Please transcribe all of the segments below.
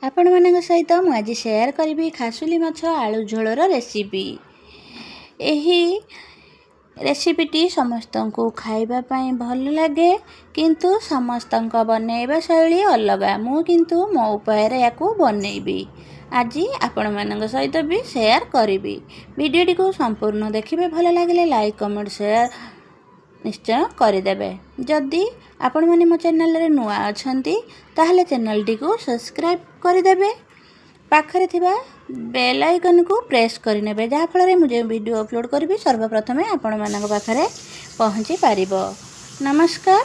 आपण ମାନଙ୍କ सहित मु आज शेयर करी खासुली माछ आलू झोलर रेसिपी। यही रेसिपीटी समस्त को खाइबापी भल लगे किंतु समस्त बनैबा शैली अलग। मु किंतु मो उपाय या बनैबी आज आपण मान सहित भी शेयर करी। वीडियोटी को संपूर्ण देखिए, भल लगे लाइक कमेंट शेयर निश्चय करदेवे। जदि आपण मैंने मो चैनल रे नुआ अछंती ताहले चैनल टी को सब्सक्राइब करदेवे। पाखरे थिबा बेल आइकन को प्रेस करनेबे, जहाँ फल मुझे वीडियो अपलोड करी सर्वप्रथम आपण मानक पाखरे पहुँची पारिबो। नमस्कार,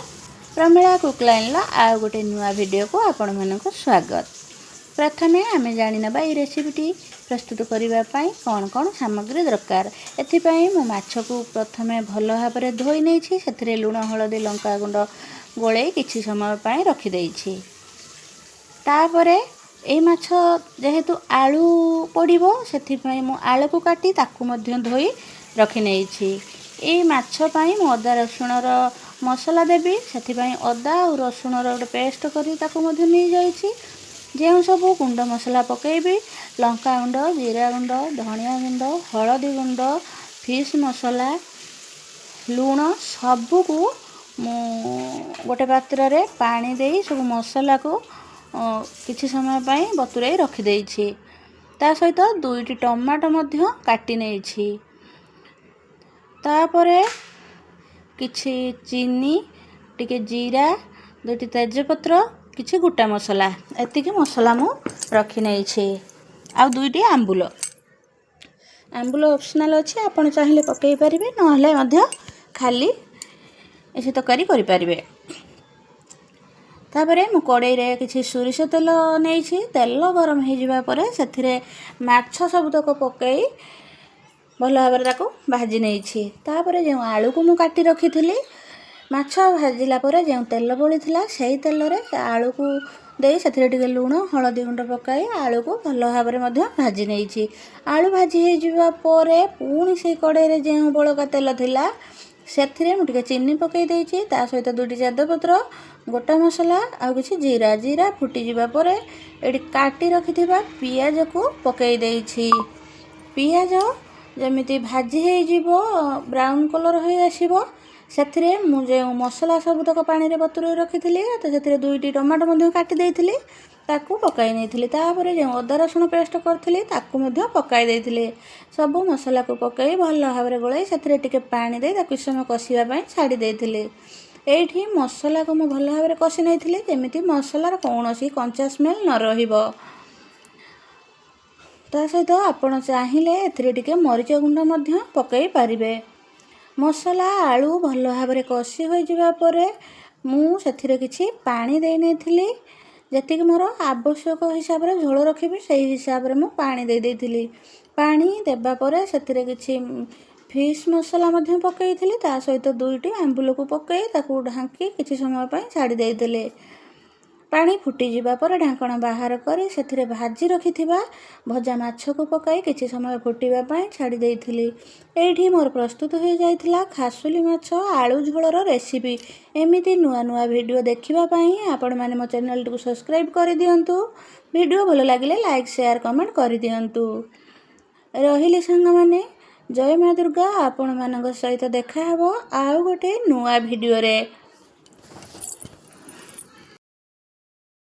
प्रमिला कुक लाइन आ गोटे नुआ वीडियो को आपण मानक स्वागत। प्रथमे आमे जानि नबा ई रेसिपीटी प्रस्तुत करने कौन कौन सामग्री दरकार। एथिपाई मो माछ को प्रथमे भल भाव में धोई नहीं, से लुण हलदी लंका गुंड गोले किछि समय पाई रखी देइछि। तापरे ए माछ जेहेतु आलू पड़िबो सेथिपाई मो आलू को काटी ताकू मध्य धोई रखी नेइछि। ए माछ पाई मो अदा रसुण रो मसला देबी, सेथिपाई अदा और रसुण रो गोटे पेस्ट करी ताकू मध्य नै जाइछि। जो सब गुंड मसला पकेबी लंका गुंड, जीरा गुंड, धनिया गुंड, हलदी गुंड, फिश मसला, लुण सबू को गोटे पात्र रे पानी दे सब मसला को किछि समय पाई बतुराई रखी देइछि। ता सहित दुईटी टमाटो मध्य काटी नेइछि। तापरे किछि चीनी, टिके जीरा, दुईटी तेजपत्र, किछि गोटा मसला, एतिकी मसला मु रखी नेइछि। आ दुईटी आंबुल ऑप्शनल अच्छे, आपण चाहिए पकई पारिबे, नहले मध्य खाली एसे तकारी करि पारिबे। तापरे मु कड़ाई रे किछि सोरिष तेल नेइछि। तेल गरम हो जिबा परे सेथिरे माछ सबतक पकई भल भाबरे ताको भाजी नेइछि। तापरे जे आलू को मु काटी रखिथिली, माछ भाजिला परे जे तेल बळिथिला सेही तेल रे आलू को दे सेथिरे टिके लुण हलदी गुंड पकाई आलू को भल भाव में भाजी नहीं। आलू भाजी हो जावा परे पुणी से कड़ाई रे जो बड़का तेल थिला सेथिरे मु टिके चीनी पकई देइछि। ता सहित दुईटी तेजपत्र, गोटा मसला आ किछि जीरा। जीरा फुटी जिबा परे एडी काटी रखिथिबा पियाज को पकई देइछि। पियाज जेमिति भाजी हो जिवो ब्राउन कलर हो आसीबो सेथिरे मु जे मसला सबतक पानी रे बतुराई रखिथिली तो सेथिरे दुईटी टमाटो मध्य काटी देइथिली ताकू पकाई नेइथिली। तापरे जे अदा रसुण पेस्ट करथिली ताकू मध्य पकाई देइथिली। सब मसला को पकाई भल भाव में गोलाई सेथिरे टिके पानी दे ताकू समय कषिबा पई छाड़ी देइथिली। एठी मसला को मु भल भाव में कषि नेइथिली जेमिति मसलार कोनोसी कंचा स्मेल न रहिबो। ता सहित आपण चाहिए एथिरे टिके मरीच गुंड मध्य पकाई पारिबे। मसला आलू भल भाव में कषि हो जिबा परे मु सेथिरे किछि पानी देइ नेथिली। जेतिक मोर आवश्यक हिसाब रे झोल रखिबी सेही हिसाब रे मु पानी देइ देइथिली। पानी देबा परे सेथिरे किछि फिश मसला मध्य पकईथिली। ता सहित दुईटी आंबुल को पकई ताकू ढांकी किछि समय पई छाड़ी देइथिली। पानी फुटी जिबा परे ढांकण बाहर करी सेथिरे भाजी रखिथिबा भजा माछ को पकाई किछि समय फुटीबा पई छाड़ी देइथिली। एठी मोर प्रस्तुत हो जाइथिला खासुली माछ आलू झोलर रेसिपी। एमिति नुआ नुआ वीडियो देखिबा पई आपण माने मो चैनल को सब्सक्राइब कर दियंतु। वीडियो भल लागिले लाइक शेयर कमेंट कर दियंतु। रहिले संग माने जय मां दुर्गा। आपण मानक सहित देखा हबो आउ गोटे नुआ वीडियो रे।